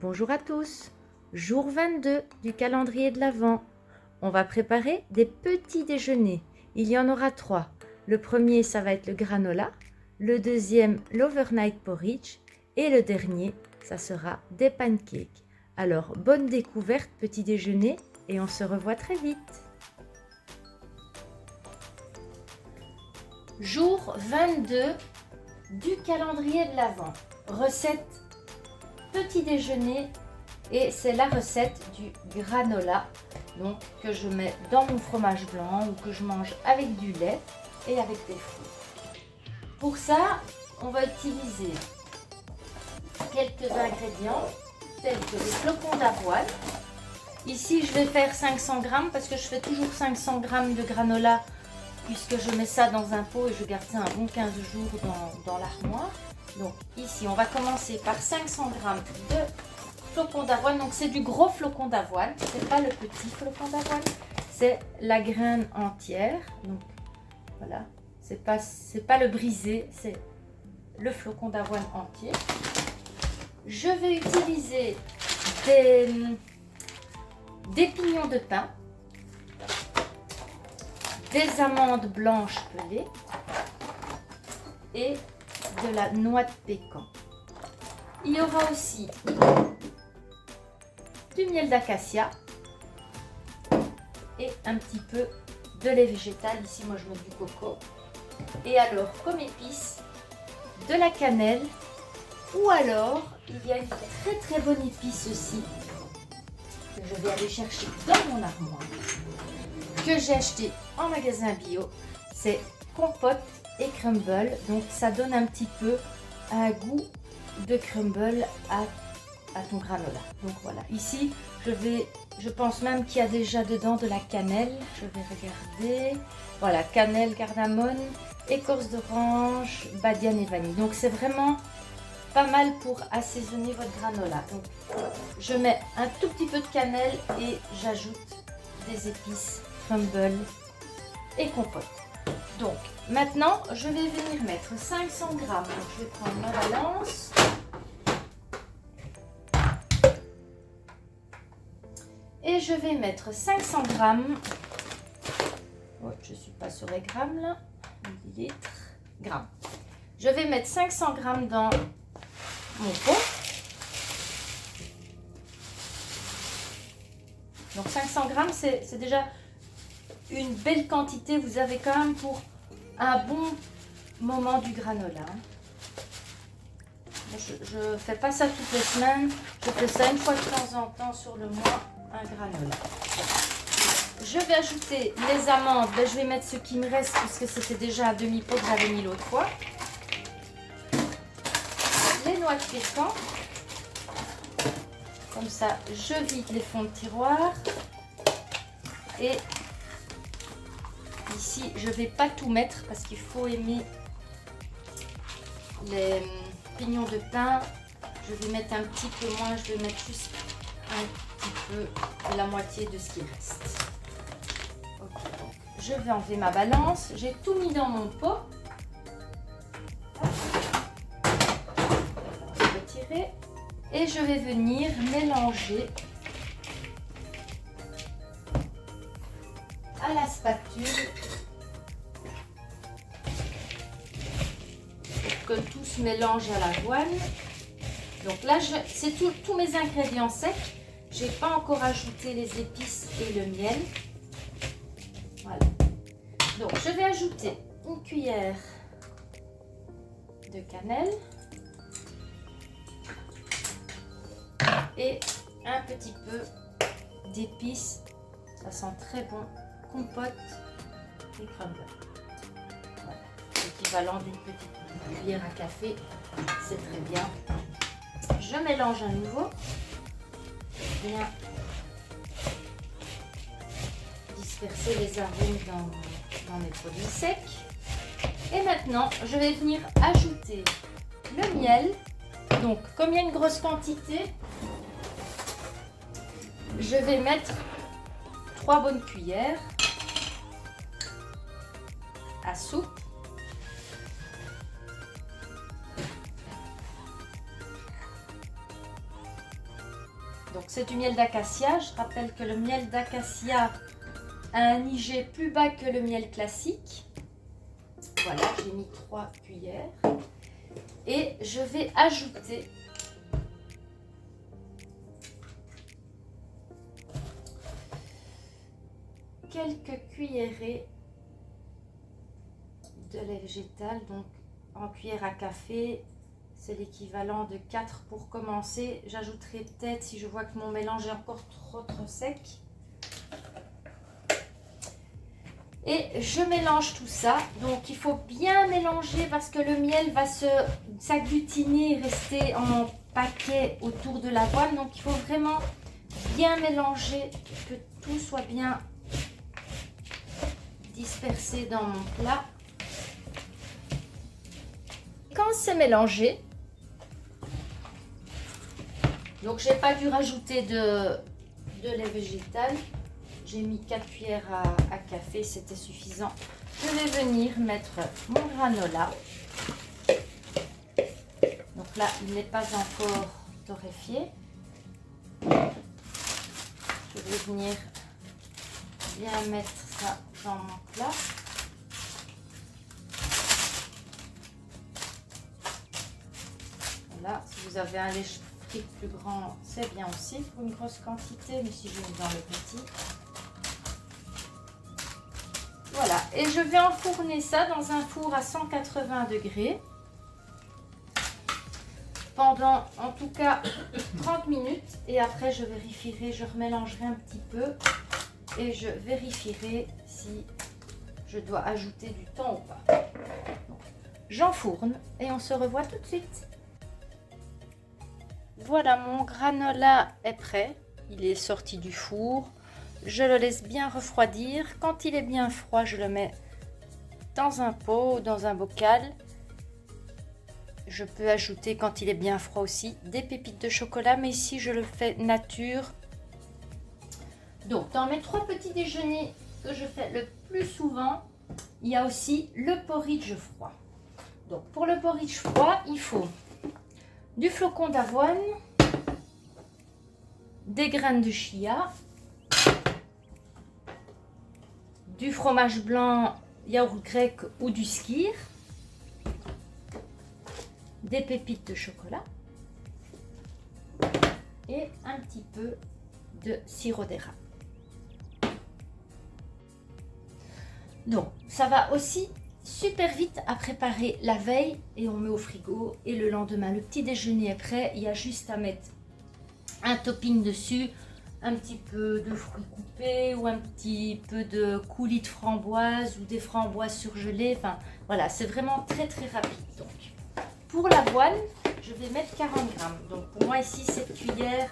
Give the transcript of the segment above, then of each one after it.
Bonjour à tous, jour 22 du calendrier de l'Avent. On va préparer des petits déjeuners. Il y en aura 3. Le premier, ça va être le granola. Le deuxième, l'overnight porridge. Et le dernier, ça sera des pancakes. Alors, bonne découverte, petit déjeuner, et on se revoit très vite. Jour 22 du calendrier de l'Avent. Recette petit déjeuner, et c'est la recette du granola, donc que je mets dans mon fromage blanc ou que je mange avec du lait et avec des fruits. Pour ça, on va utiliser quelques ingrédients tels que les flocons d'avoine. Ici, je vais faire 500 g parce que je fais toujours 500 g de granola puisque je mets ça dans un pot et je garde ça un bon 15 jours dans l'armoire. Donc ici, on va commencer par 500 g de flocons d'avoine. Donc c'est du gros flocon d'avoine, c'est pas le petit flocon d'avoine, c'est la graine entière. Donc voilà, c'est pas le brisé, c'est le flocon d'avoine entier. Je vais utiliser des pignons de pin, des amandes blanches pelées et de la noix de pécan. Il y aura aussi du miel d'acacia et un petit peu de lait végétal. Ici, moi, je mets du coco. Et alors, comme épice, de la cannelle, ou alors, il y a une très très bonne épice aussi que je vais aller chercher dans mon armoire, que j'ai acheté en magasin bio. C'est compote et crumble, donc ça donne un petit peu un goût de crumble à ton granola. Donc voilà, ici je pense même qu'il y a déjà dedans de la cannelle. Je vais regarder. Voilà, cannelle, cardamome, écorce d'orange, badiane et vanille. Donc c'est vraiment pas mal pour assaisonner votre granola. Donc je mets un tout petit peu de cannelle et j'ajoute des épices crumble et compote. Donc maintenant, je vais venir mettre 500 g. Donc, je vais prendre ma balance. Et je vais mettre 500 g. Oh, je ne suis pas sur les grammes là. Millilitres. Grammes. Je vais mettre 500 g dans mon pot. Donc 500 g, c'est déjà une belle quantité. Vous avez quand même pour un bon moment du granola. Je ne fais pas ça toutes les semaines. Je fais ça une fois de temps en temps sur le mois, un granola. Je vais ajouter les amandes. Ben, je vais mettre ce qui me reste puisque c'était déjà un demi-pot que j'avais mis l'autre fois. Les noix de pécan. Comme ça, je vide les fonds de tiroir. Et ici, je ne vais pas tout mettre parce qu'il faut aimer les pignons de pin. Je vais mettre un petit peu moins, je vais mettre juste un petit peu, la moitié de ce qui reste. Okay, donc je vais enlever ma balance. J'ai tout mis dans mon pot. Je vais retirer et je vais venir mélanger à la spatule pour que tout se mélange à l'avoine. Donc là, c'est tous mes ingrédients secs. J'ai pas encore ajouté les épices et le miel. Voilà. Donc je vais ajouter une cuillère de cannelle et un petit peu d'épices. Ça sent très bon. Compote et crumble. Voilà. L'équivalent d'une petite cuillère à café, c'est très bien. Je mélange à nouveau. Bien disperser les arômes dans mes produits secs. Et maintenant, je vais venir ajouter le miel. Donc, comme il y a une grosse quantité, je vais mettre 3 bonnes cuillères à soupe. Donc c'est du miel d'acacia. Je rappelle que le miel d'acacia a un IG plus bas que le miel classique. Voilà, j'ai mis 3 cuillères. Et je vais ajouter quelques cuillerées de lait végétal. Donc en cuillère à café, c'est l'équivalent de 4 pour commencer. J'ajouterai peut-être si je vois que mon mélange est encore trop sec. Et je mélange tout ça. Donc il faut bien mélanger parce que le miel va s'agglutiner et rester en paquet autour de l'avoine. Donc il faut vraiment bien mélanger, que tout soit bien dispersé dans mon plat. Quand c'est mélangé, donc j'ai pas dû rajouter de lait végétal. J'ai mis 4 cuillères à café, c'était suffisant. Je vais venir mettre mon granola. Donc là, il n'est pas encore torréfié. Je vais venir bien mettre ça dans mon plat. Voilà, si vous avez un lait frit plus grand, c'est bien aussi pour une grosse quantité, mais si je mets dans le petit. Voilà, et je vais enfourner ça dans un four à 180 degrés pendant en tout cas 30 minutes. Et après, je vérifierai, je remélangerai un petit peu et je vérifierai si je dois ajouter du temps ou pas. J'enfourne et on se revoit tout de suite. Voilà, mon granola est prêt. Il est sorti du four. Je le laisse bien refroidir. Quand il est bien froid, je le mets dans un pot ou dans un bocal. Je peux ajouter, quand il est bien froid aussi, des pépites de chocolat. Mais ici, je le fais nature. Donc, dans mes 3 petits déjeuners que je fais le plus souvent, il y a aussi le porridge froid. Donc, pour le porridge froid, il faut du flocon d'avoine, des graines de chia, du fromage blanc, yaourt grec ou du skyr, des pépites de chocolat et un petit peu de sirop d'érable. Donc, ça va aussi super vite à préparer la veille et on met au frigo et le lendemain, le petit déjeuner est prêt. Il y a juste à mettre un topping dessus, un petit peu de fruits coupés ou un petit peu de coulis de framboise ou des framboises surgelées. Enfin, voilà, c'est vraiment très rapide. Donc, pour l'avoine, je vais mettre 40 grammes. Donc, pour moi, ici, cette cuillère,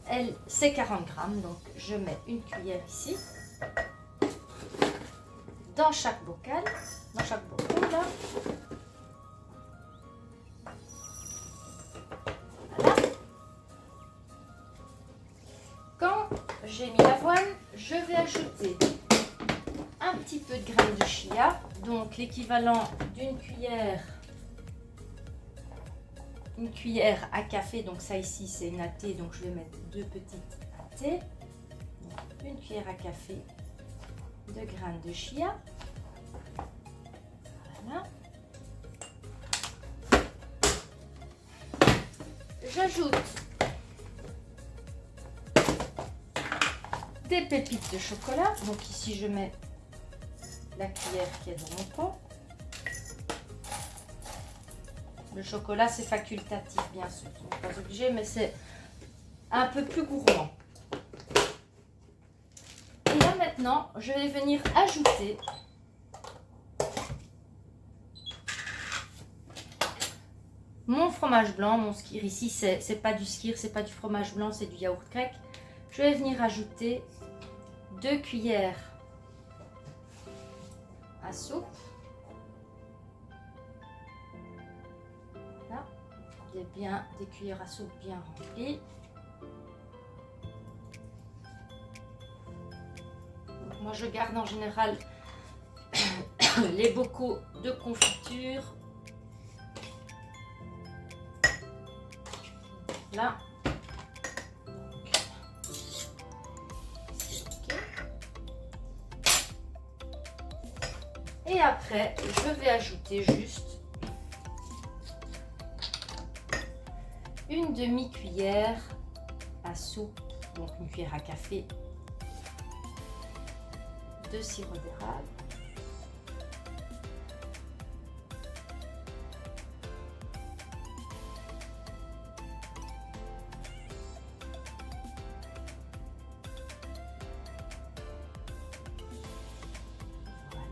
elle, c'est 40 grammes. Donc, je mets une cuillère ici, dans chaque bocal, là. Voilà. Quand j'ai mis l'avoine, je vais ajouter un petit peu de graines de chia, donc l'équivalent d'une cuillère à café. Donc ça ici c'est une à thé, donc je vais mettre 2 petites à thé. Donc, une cuillère à café de graines de chia. Voilà. J'ajoute des pépites de chocolat. Donc ici je mets la cuillère qui est dans mon pot. Le chocolat c'est facultatif bien sûr, vous n'êtes pas obligé, mais c'est un peu plus gourmand. Et là maintenant je vais venir ajouter mon fromage blanc, mon skyr. Ici c'est pas du skyr, c'est pas du fromage blanc, c'est du yaourt grec. Je vais venir ajouter 2 cuillères à soupe. Là, il y a bien des cuillères à soupe bien remplies. Donc, moi, je garde en général les bocaux de confiture. Là. Et après, je vais ajouter juste une demi-cuillère à soupe, donc une cuillère à café de sirop d'érable.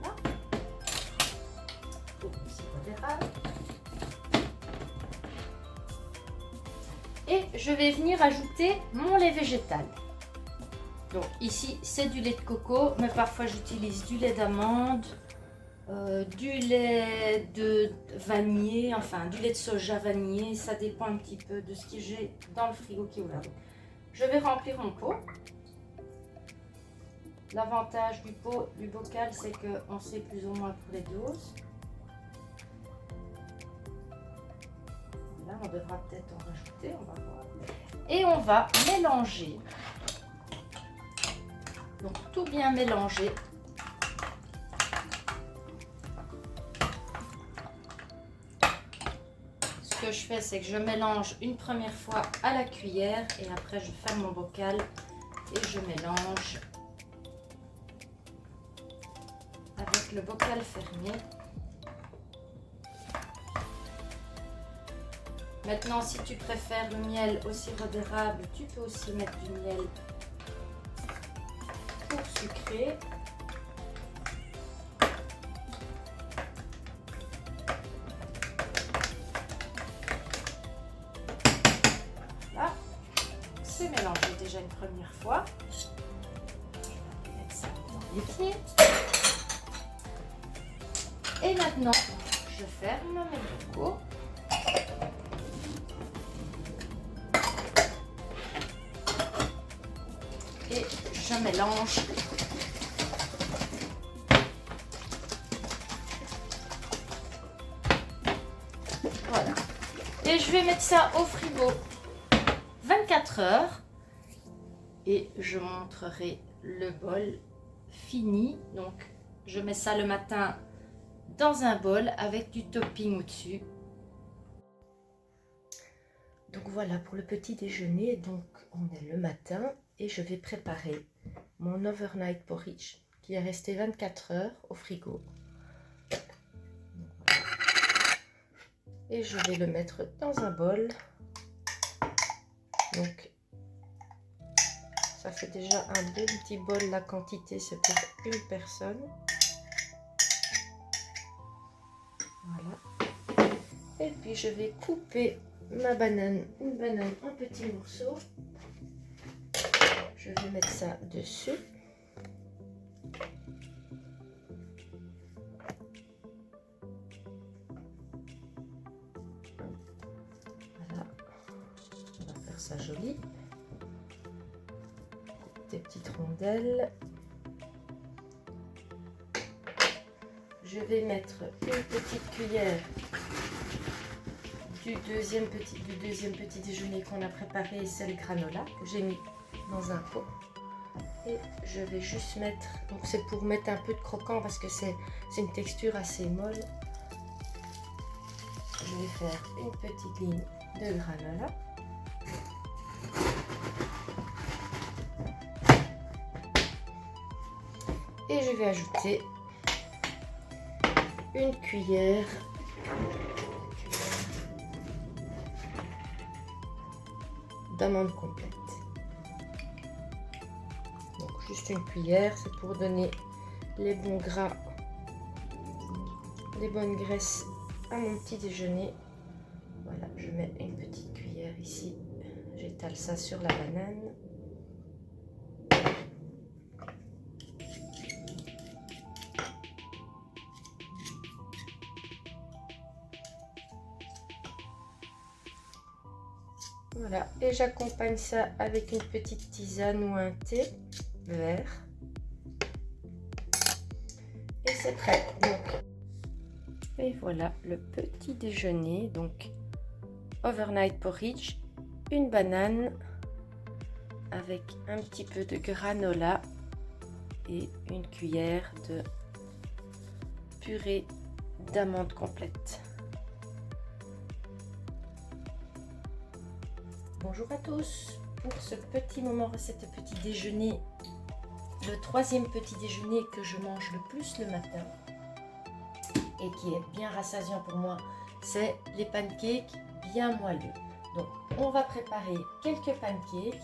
Voilà, pour le sirop d'érable. Et je vais venir ajouter mon lait végétal. Donc ici c'est du lait de coco, mais parfois j'utilise du lait d'amande, du lait de vanillé, enfin du lait de soja vanillé, ça dépend un petit peu de ce que j'ai dans le frigo qui est ouvert. Je vais remplir mon pot. L'avantage du pot, du bocal, c'est qu'on sait plus ou moins pour les doses. Là, on devra peut-être en rajouter, on va voir. Et on va mélanger. Donc tout bien mélanger. Ce que je fais, c'est que je mélange une première fois à la cuillère et après je ferme mon bocal et je mélange avec le bocal fermé. Maintenant, si tu préfères le miel au sirop d'érable, tu peux aussi mettre du miel pour sucrer. Voilà, c'est mélangé déjà une première fois. Je vais mettre ça dans les pieds. Et maintenant, je ferme mes bocaux. Et je mélange voilà. Et je vais mettre ça au frigo 24 heures et je montrerai le bol fini. Donc je mets ça le matin dans un bol avec du topping au-dessus. Donc voilà pour le petit déjeuner. Donc on est le matin et je vais préparer mon overnight porridge qui est resté 24 heures au frigo. Et je vais le mettre dans un bol. Donc ça fait déjà un bon petit bol. La quantité c'est pour une personne. Voilà. Et puis je vais couper ma banane, une banane en petits morceaux. Je vais mettre ça dessus. Voilà. On va faire ça joli. Des petites rondelles. Je vais mettre une petite cuillère du deuxième petit déjeuner qu'on a préparé, c'est le granola que j'ai mis dans un pot. Et je vais juste mettre, donc c'est pour mettre un peu de croquant parce que c'est une texture assez molle. Je vais faire une petite ligne de granola. Et je vais ajouter une cuillère d'amande complète. Donc juste une cuillère, c'est pour donner les bons gras, les bonnes graisses à mon petit déjeuner. Voilà, je mets une petite cuillère ici, j'étale ça sur la banane. Voilà, et j'accompagne ça avec une petite tisane ou un thé vert. Et c'est prêt. Donc, et voilà le petit déjeuner. Donc, overnight porridge, une banane avec un petit peu de granola et une cuillère de purée d'amandes complète. Bonjour à tous, pour ce petit moment recette petit déjeuner, le troisième petit déjeuner que je mange le plus le matin et qui est bien rassasiant pour moi, c'est les pancakes bien moelleux. Donc on va préparer quelques pancakes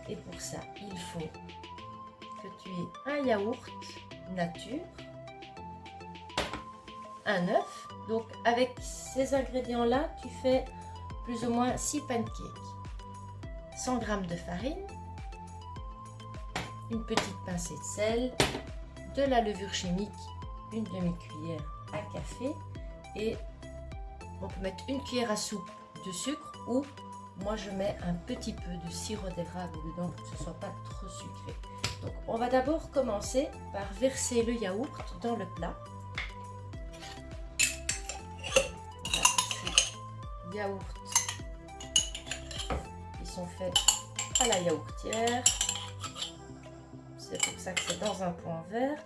et pour ça il faut que tu aies un yaourt nature, un œuf. Donc avec ces ingrédients là tu fais plus ou moins 6 pancakes. 100 g de farine, une petite pincée de sel, de la levure chimique, une demi-cuillère à café et on peut mettre une cuillère à soupe de sucre ou moi je mets un petit peu de sirop d'érable dedans pour que ce ne soit pas trop sucré. Donc on va d'abord commencer par verser le yaourt dans le plat. Yaourt sont faits à la yaourtière, c'est pour ça que c'est dans un pot en verre.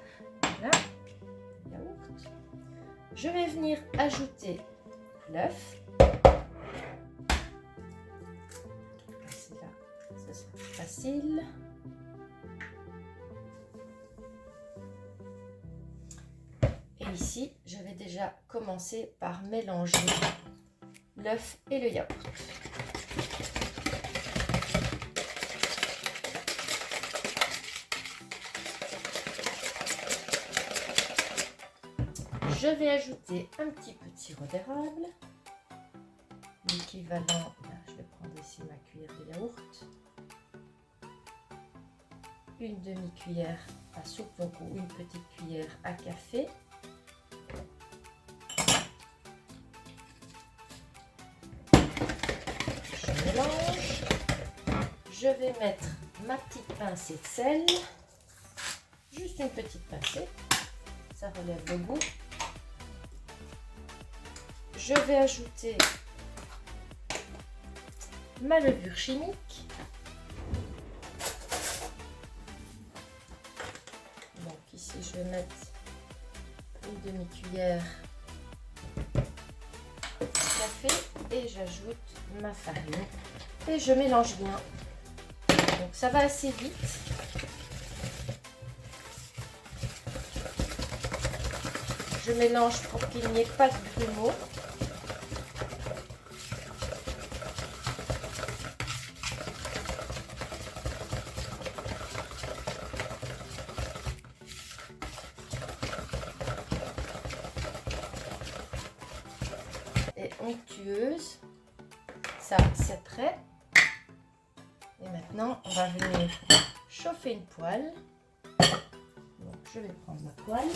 Voilà, yaourt. Je vais venir ajouter l'œuf. Là, ce sera facile. Et ici, je vais déjà commencer par mélanger l'œuf et le yaourt. Je vais ajouter un petit peu de sirop d'érable, l'équivalent, je vais prendre ici ma cuillère de yaourt, une demi-cuillère à soupe donc, ou une petite cuillère à café. Je mélange, je vais mettre ma petite pincée de sel, juste une petite pincée, ça relève le goût. Je vais ajouter ma levure chimique. Donc ici, je vais mettre une demi-cuillère de café et j'ajoute ma farine et je mélange bien. Donc ça va assez vite. Je mélange pour qu'il n'y ait pas de grumeaux. Et onctueuse, ça c'est prêt. Et maintenant on va venir chauffer une poêle. Donc je vais prendre ma poêle.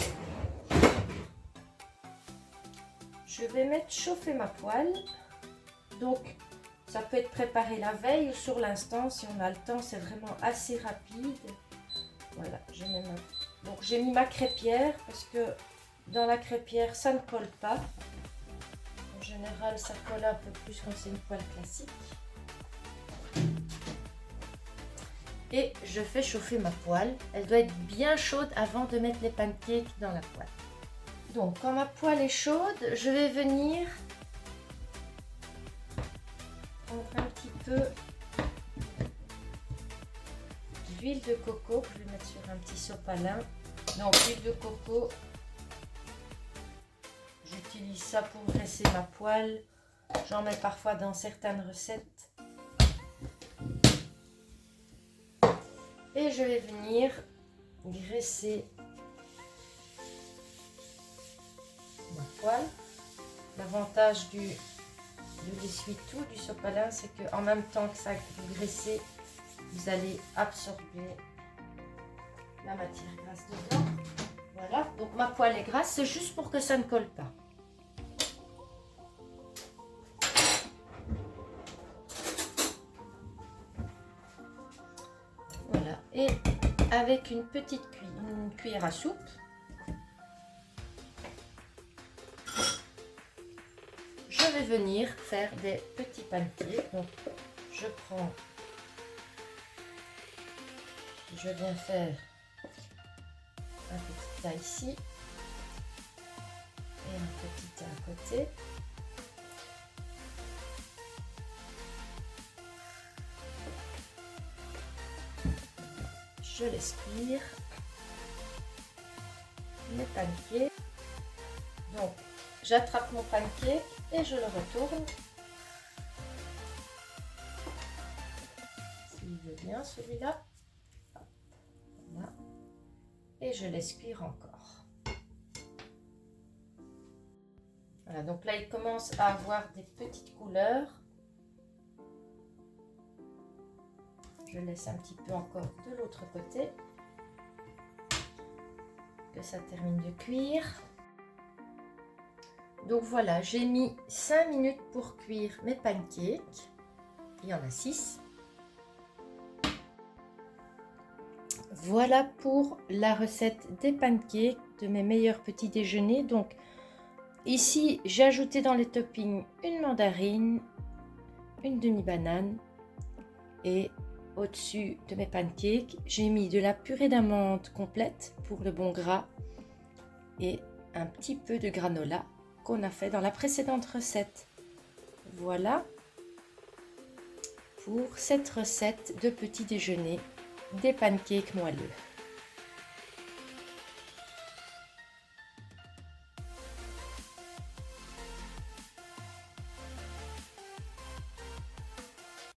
Je vais mettre chauffer ma poêle. Donc ça peut être préparé la veille ou sur l'instant si on a le temps, c'est vraiment assez rapide. Voilà, je mets donc j'ai mis ma crêpière parce que dans la crêpière ça ne colle pas. En général ça colle un peu plus quand c'est une poêle classique. Et je fais chauffer ma poêle. Elle doit être bien chaude avant de mettre les pancakes dans la poêle. Donc quand ma poêle est chaude, je vais venir prendre un petit peu d'huile de coco que je vais mettre sur un petit sopalin. Donc l'huile de coco, j'utilise ça pour graisser ma poêle. J'en mets parfois dans certaines recettes. Et je vais venir graisser ma poêle. L'avantage de l'essuie-tout, du sopalin, c'est qu'en même temps que ça vous graissez, vous allez absorber la matière grasse dedans. Voilà, donc ma poêle est grasse, c'est juste pour que ça ne colle pas. Voilà, et avec une petite cuillère à soupe, je vais venir faire des petits pancakes. Donc je viens faire un petit tas ici. Et un petit à côté. Je laisse cuire mes pancakes. Donc, j'attrape mon pancake et je le retourne. S'il veut bien celui-là. Voilà. Et je laisse cuire encore. Voilà, donc là il commence à avoir des petites couleurs. Je laisse un petit peu encore de l'autre côté. Que ça termine de cuire. Donc voilà, j'ai mis 5 minutes pour cuire mes pancakes. Il y en a 6. Voilà pour la recette des pancakes, de mes meilleurs petits déjeuners. Donc ici, j'ai ajouté dans les toppings une mandarine, une demi-banane et au-dessus de mes pancakes, j'ai mis de la purée d'amande complète pour le bon gras et un petit peu de granola qu'on a fait dans la précédente recette. Voilà pour cette recette de petit déjeuner des pancakes moelleux.